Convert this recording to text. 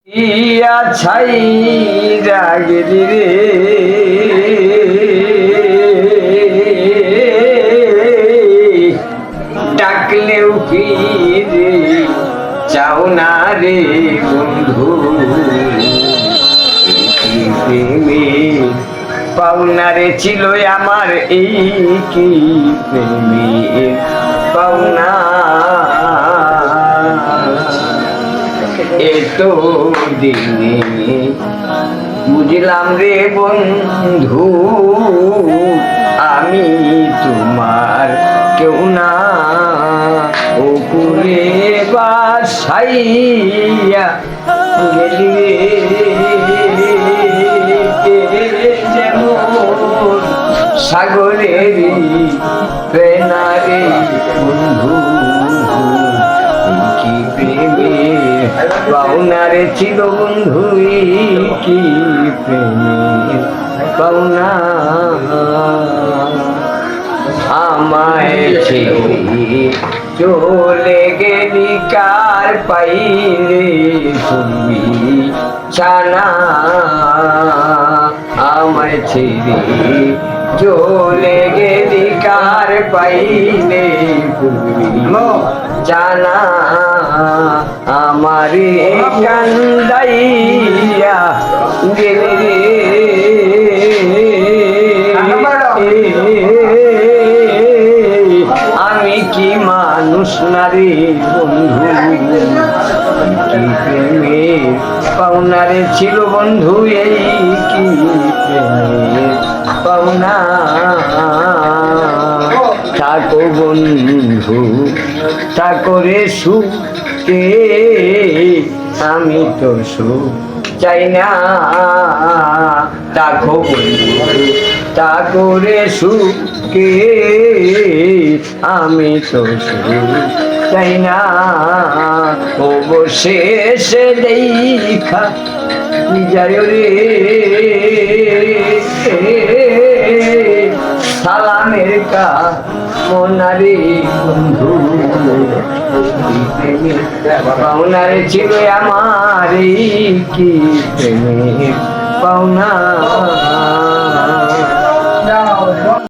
ইয়া ছাই রাগলি রে ডাকলেও ফিরে চাও না রে বন্ধু, প্রেমে পাওনা রে ছিল আমার, এই কি প্রেমে পাওনা। এতো দিনে বুঝলাম রে বন্ধু, আমি তোমার কেউ না। ও কুলে বাসাইয়া গেলি রে যেমন সাগরের ফেনারে বন্ধু, কি প্রেমে পাওনা রে ছিল বন্ধু, কি প্রেমে পাওনা। আমায় ছেড়ে চলে গেলি কার পাইলে তুমি ছানা। আমায় ছেড়ে চলে গেলি কার পাইলে তুমি জানা। আমারে কান্দাইয়া গেলে রে আমি কি মানুষ না রে বন্ধু, কি প্রেমে পাওনা রে ছিল বন্ধু, এই কি প্রেমে পাওনা। থাকো বন্ধু থাকো রে সুখে, আমি তো সুখ চাই না। থাকো বন্ধু থাকো রে সুখে, আমি তো সুখ চাই না। অবশেষে দেখা যায় রে সালামের কামনারে বন্ধু, পাওনা রে ছিল আমার, কি প্রেমে পাওনা।